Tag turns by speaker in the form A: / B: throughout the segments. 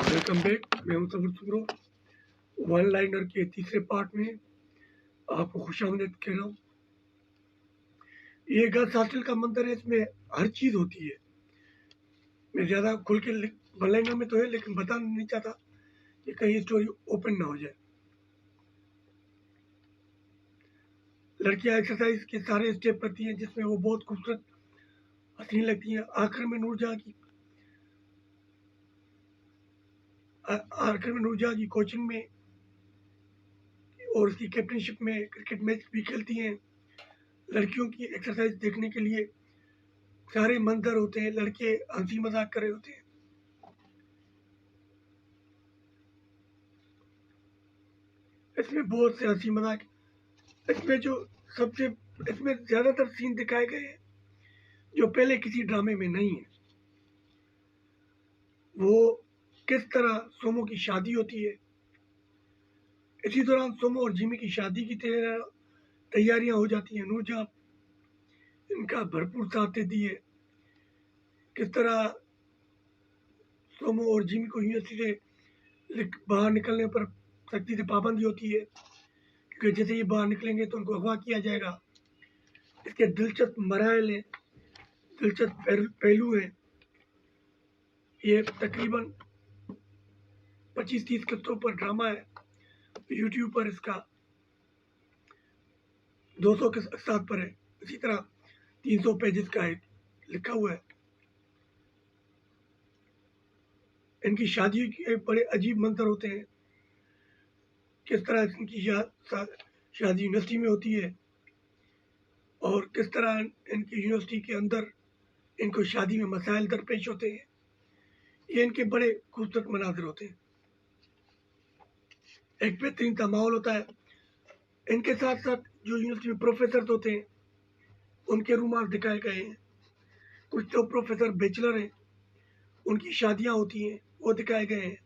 A: Welcome back. मैं हूं सबुर सुब्रो। वन लाइनर के तीसरे पार्ट में आपको खुशामदीद कह रहा हूँ। ये गर्ल्स हॉस्टल का मंदिर है, इसमें हर चीज़ होती है। मैं ज़्यादा खुल के वन लाइनर में तो है, लेकिन बताना नहीं चाहता कि कहीं स्टोरी ओपन ना हो जाए। लड़कियां एक्सरसाइज के सारे स्टेप करती हैं, जिसमें वो बहुत खूबसूरत हसीन लगती हैं। आखिर में नूरजहां की कोचिंग में और उसकी कैप्टनशिप में क्रिकेट मैच भी खेलती हैं। लड़कियों की एक्सरसाइज देखने के लिए सारे मंजर होते हैं, लड़के हंसी मजाक कर रहे होते हैं। इसमें बहुत से हंसी मजाक, इसमें जो सबसे इसमें ज्यादातर सीन दिखाए गए हैं जो पहले किसी ड्रामे में नहीं है। वो किस तरह सोमो की शादी होती है, इसी दौरान सोमो और जिमी की शादी की तैयारियां हो जाती हैं। नूरजहां इनका भरपूर साथ देती है। किस तरह सोमो और जिमी को यूनिवर्सिटी से बाहर निकलने पर सख्ती से पाबंदी होती है, क्योंकि जैसे ये बाहर निकलेंगे तो उनको अगवा किया जाएगा। इसके दिलचस्प मराहल हैं, दिलचस्प पहलू हैं। ये तकरीबन 25-30 किस्तों पर ड्रामा है। यूट्यूब पर इसका 200 के साथ पर है। इसी तरह 300 पेजेस का एक लिखा हुआ है। इनकी शादी के बड़े अजीब मंजर होते हैं। किस तरह इनकी शादी यूनिवर्सिटी में होती है और किस तरह इनकी यूनिवर्सिटी के अंदर इनको शादी में मसाइल दरपेश होते हैं। ये इनके बड़े खूबसूरत मनाजिर होते हैं। एक बेहतरीन सा माहौल होता है। इनके साथ साथ जो यूनिवर्सिटी में प्रोफेसर होते हैं उनके रूमाल दिखाए गए हैं। कुछ तो प्रोफेसर बैचलर हैं, उनकी शादियां होती हैं, वो दिखाए गए हैं।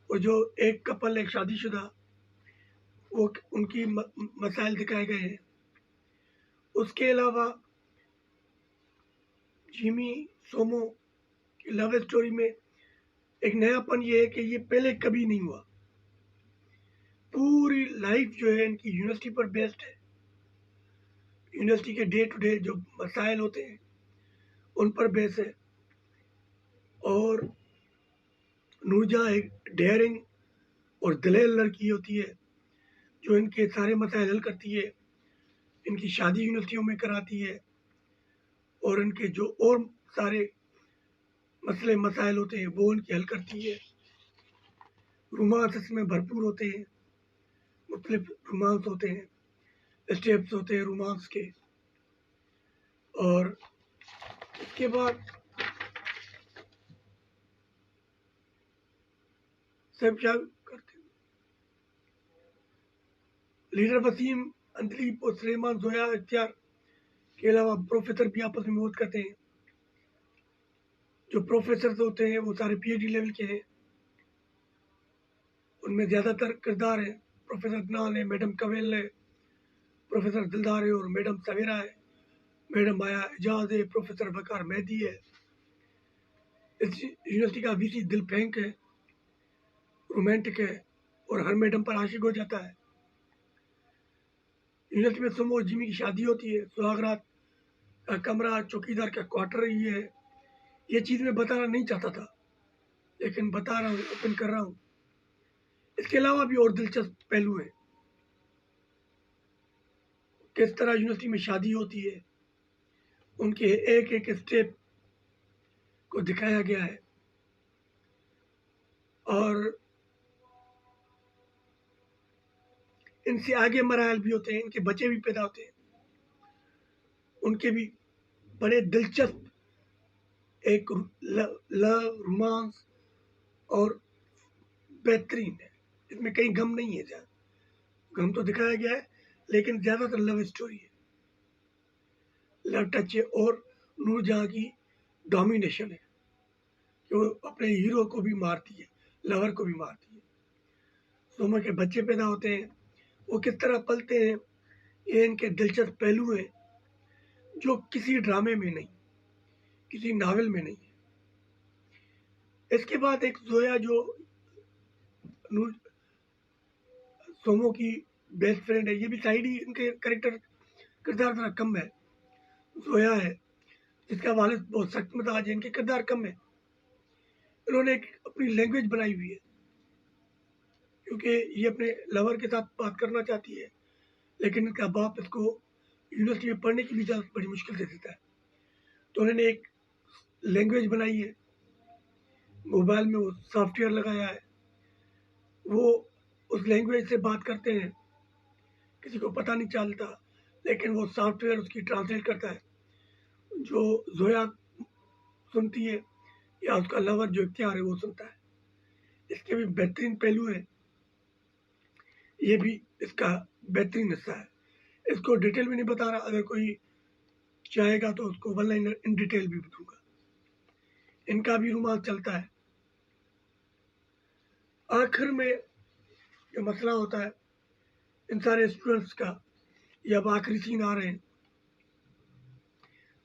A: और जो एक कपल है शादीशुदा, वो उनकी मसाइल दिखाए गए हैं। उसके अलावा जिमी सोमो की लव स्टोरी में एक नयापन ये है कि ये पहले कभी नहीं हुआ। पूरी लाइफ जो है इनकी यूनिवर्सिटी पर बेस्ड है। यूनिवर्सिटी के डे टू डे जो मसाइल होते हैं उन पर बेस है। और नूरजहां एक डेयरिंग और दलेल लड़की होती है जो इनके सारे मसाइल हल करती है, इनकी शादी यूनिवर्सिटियों में कराती है और इनके जो और सारे मसले मसाइल होते हैं वो इनकी हल करती है। रोमांस इसमें भरपूर होते हैं, मुख्तलिफ रोमांस होते हैं, स्टेप्स होते हैं रोमांस के। और इसके बाद सब क्या करते हैं, लीडर वसीम, अंतलीप और सुलेमान जोया इख्तियार के अलावा प्रोफेसर भी आपस में मदद करते हैं। जो प्रोफेसर होते हैं वो सारे पीएचडी लेवल के हैं। उनमें ज़्यादातर किरदार हैं, प्रोफेसर अदनान है, मैडम कवेल है, प्रोफेसर दिलदार है और मैडम सवेरा है, मैडम आया एजाज है, प्रोफेसर वकार मेहदी है। इस यूनिवर्सिटी का वीसी दिल फेंक है, रोमांटिक है और हर मैडम पर आशिक हो जाता है। यूनिवर्सिटी में सुमो और जिमी की शादी होती है। सुहागरात का कमरा, चौकीदार का क्वार्टर ये है। ये चीज़ मैं बताना नहीं चाहता था, लेकिन बता रहा हूँ, ओपन कर रहा हूँ। इसके अलावा भी और दिलचस्प पहलू हैं। किस तरह यूनिवर्सिटी में शादी होती है, उनके एक एक स्टेप को दिखाया गया है। और इनसे आगे मराहल भी होते हैं, इनके बच्चे भी पैदा होते हैं, उनके भी बड़े दिलचस्प एक लव रोमांस और बेहतरीन है। इसमें कहीं गम नहीं है, ज्यादा गम तो दिखाया गया है लेकिन ज्यादातर लव स्टोरी है, लव टच है। और नूरजहां की डोमिनेशन है कि वो अपने हीरो को भी मारती है, लवर को भी मारती है। सोमा के बच्चे पैदा होते हैं, वो किस तरह पलते हैं, ये इनके दिलचस्प पहलू हैं जो किसी ड्रामे में नहीं, किसी नावल में नहीं है। इसके बाद एक जोया जो नूर सोमो की बेस्ट फ्रेंड है, ये भी साइड ही इनके किरदार थोड़ा कम है। जोया है जिसका वालिद बहुत सख्त मिजाज है, इनके किरदार कम है। इन्होंने एक अपनी लैंग्वेज बनाई हुई है क्योंकि ये अपने लवर के साथ बात करना चाहती है, लेकिन इनका बाप इसको यूनिवर्सिटी में पढ़ने की भी इजाज़त बड़ी मुश्किल से देता है। तो उन्होंने एक लैंग्वेज बनाई है, मोबाइल में वो सॉफ्टवेयर लगाया है, वो उस लैंग्वेज से बात करते हैं, किसी को पता नहीं चलता, लेकिन वो सॉफ्टवेयर उसकी ट्रांसलेट करता है। जो जोया सुनती है या उसका लवर जो इख्तियार है वो सुनता है। इसके भी बेहतरीन पहलू हैं, ये भी इसका बेहतरीन हिस्सा है। इसको डिटेल में नहीं बता रहा, अगर कोई चाहेगा तो उसको वन लाइनर इन डिटेल भी बताऊंगा। इनका भी रोमांस चलता है। आखिर में जो मसला होता है इन सारे स्टूडेंट्स का, ये अब आखिरी सीन आ रहे हैं,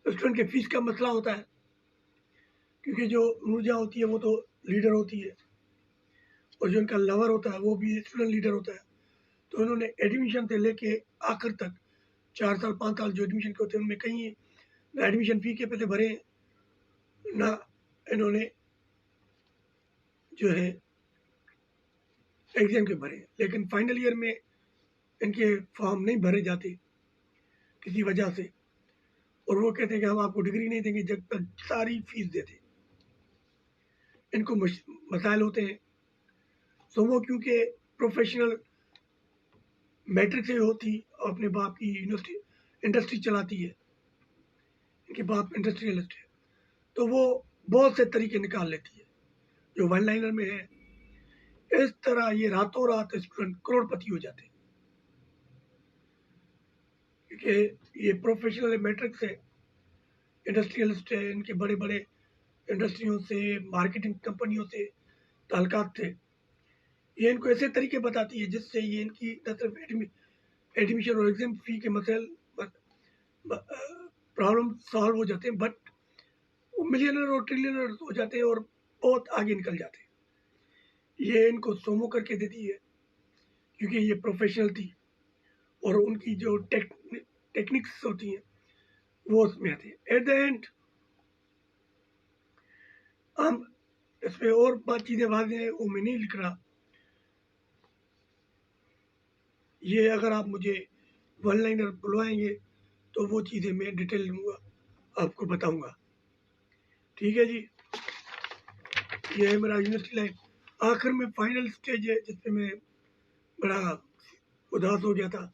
A: स्टूडेंट के फीस का मसला होता है क्योंकि जो नूरजहाँ होती है वो तो लीडर होती है और जो उनका लवर होता है वो भी स्टूडेंट लीडर होता है। तो उन्होंने एडमिशन से लेके आखिर तक 4 साल 5 साल जो एडमिशन के होते हैं उनमें कहीं ना एडमिशन फी के पैसे भरे ना इन्होंने जो है एग्जाम के भरे, लेकिन फाइनल ईयर में इनके फॉर्म नहीं भरे जाते किसी वजह से, और वो कहते हैं कि हम आपको डिग्री नहीं देंगे जब तक सारी फीस देते। इनको मसाइल होते हैं। सोमो क्योंकि प्रोफेशनल मैट्रिक से होती और अपने बाप की यूनिवर्सिटी इंडस्ट्री चलाती है, इनके बाप इंडस्ट्रियलिस्ट है, तो वो बहुत से तरीके निकाल लेती है जो वन लाइनर में है। इस तरह ये रातों रात स्टूडेंट करोड़पति हो जाते हैं क्योंकि ये प्रोफेशनल मैट्रिक से इंडस्ट्रियलिस्ट है, इनके बड़े बड़े इंडस्ट्रियों से मार्केटिंग कंपनियों से ताल्लुकात थे। ये इनको ऐसे तरीके बताती है जिससे ये इनकी न सिर्फ एडमिशन और एग्जाम फी के मसाइल प्रॉब्लम सॉल्व हो जाते हैं, बट वो मिलियनर और ट्रिलियनर हो जाते हैं और बहुत आगे निकल जाते हैं। ये इनको सोमो करके देती है क्योंकि ये प्रोफेशनल थी और उनकी जो टेक्निक्स होती हैं वो उसमें आती है। एट द एंड हम इस पर और बात चीज़ें वाजे हैं वो मैं नहीं लिख रहा। ये अगर आप मुझे वन लाइनर बुलवाएंगे तो वो चीज़ें मैं डिटेल लूँगा, आपको बताऊँगा। ठीक है जी, ये है मेरा यूनिवर्सिटी लाइफ। आखिर में फाइनल स्टेज है जिसमें मैं बड़ा उदास हो गया था,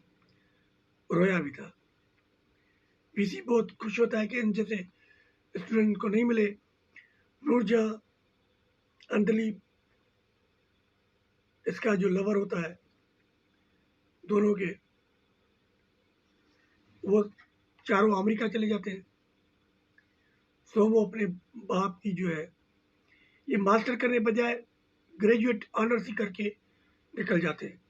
A: रोया भी था। वीसी बहुत खुश होता है कि इन जैसे स्टूडेंट को नहीं मिले। नूरजहाँ, अंदलीब, इसका जो लवर होता है दोनों के, वो चारों अमेरिका चले जाते हैं। सो वो अपने बाप की जो है ये मास्टर करने बजाय ग्रेजुएट ऑनर्स ही करके निकल जाते हैं।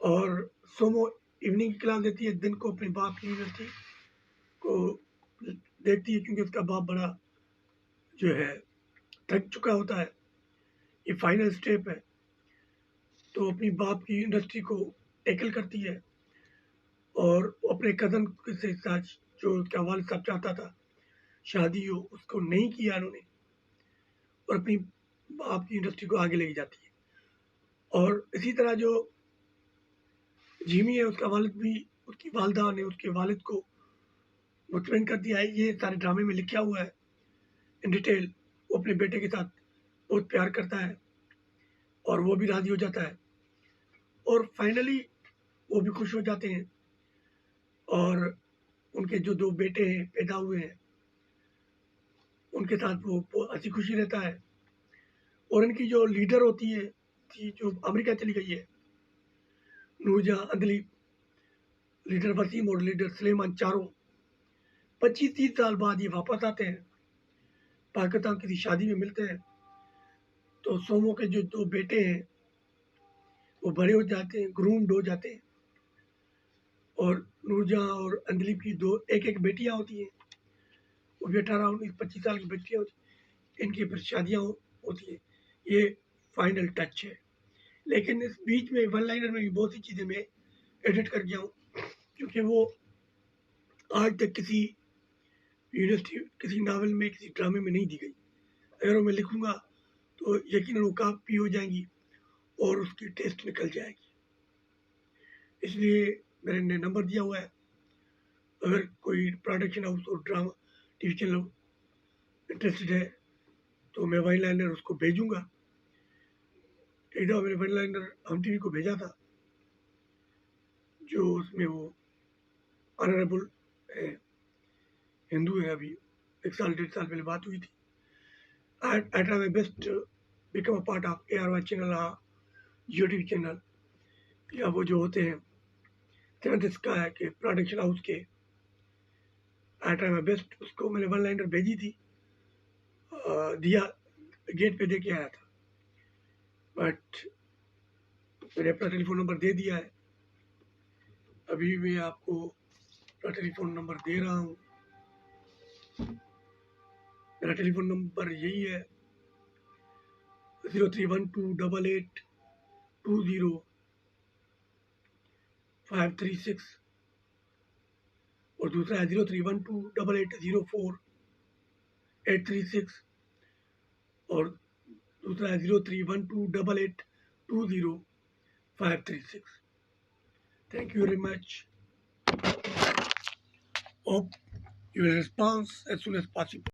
A: और सोमो इवनिंग की क्लास देती है, दिन को अपने बाप की यूनिवर्सिटी को देखती है क्योंकि उसका बाप बड़ा जो है थक चुका होता है। ये फाइनल स्टेप है, तो अपनी बाप की इंडस्ट्री को टैकल करती है और अपने कदम के साथ जो उसका वालिद साहब चाहता था शादी हो, उसको नहीं किया उन्होंने और अपनी बाप की इंडस्ट्री को आगे लेके जाती है। और इसी तरह जो जिमी है उसका वालिद भी, उसकी वालदा ने उसके वालिद को मुतमईन कर दिया है। ये सारे ड्रामे में लिखा हुआ है इन डिटेल। वो अपने बेटे के साथ बहुत प्यार करता है और वो भी राजी हो जाता है और फाइनली वो भी खुश हो जाते हैं और उनके जो 2 बेटे हैं पैदा हुए हैं उनके साथ वो हंसी खुशी रहता है। और इनकी जो लीडर होती है थी जो अमेरिका चली गई है, नूरजहाँ, अंदलीब, लीडर वसीम और लीडर सुलेमान, चारों 25-30 साल बाद ये वापस आते हैं, पाकिस्तान किसी शादी में मिलते हैं। तो सोमो के जो 2 बेटे हैं वो बड़े हो जाते हैं, ग्रूम्ड हो जाते हैं और नूरजहाँ और अंदलीब की 2 एक बेटियां होती हैं, वो भी 18-19-25 साल की बच्चियां होती हैं। इनकी फिर शादियाँ होती हैं। ये फाइनल टच है। लेकिन इस बीच में वन लाइनर में भी बहुत सी चीज़ें मैं एडिट कर गया हूँ, क्योंकि वो आज तक किसी यूनिवर्सिटी, किसी नावल में, किसी ड्रामे में नहीं दी गई। अगर वो मैं लिखूँगा तो यकीनन वो कॉपी हो जाएंगी और उसकी टेस्ट निकल जाएगी। इसलिए मैंने नंबर दिया हुआ है। अगर कोई प्रोडक्शन हाउस और ड्रामा टीवी चैनल इंटरेस्टेड है तो मैं वन लाइनर उसको भेजूँगा। एक दफ़ा मैंने वन लाइनर हम टीवी को भेजा था, जो उसमें वो ऑनरेबल है, हिंदू है, अभी 1 साल 1.5 साल पहले बात हुई थी। I try my best to become a part of ARY channel, Jio TV channel, या वो जो होते हैं सेवंथ स्काई के प्रोडक्शन हाउस के। I try my best. उसको मैंने वन लाइनर भेजी थी, दिया, गेट पे दे के आया था, बट मैंने अपना टेलीफोन नंबर दे दिया है। अभी मैं आपको अपना टेलीफोन नंबर दे रहा हूँ। मेरा टेलीफोन नंबर यही है 03128820 और दूसरा है 03128804 और दूसरा है 03128820 Thank you very much. Hope you will respond as soon as possible.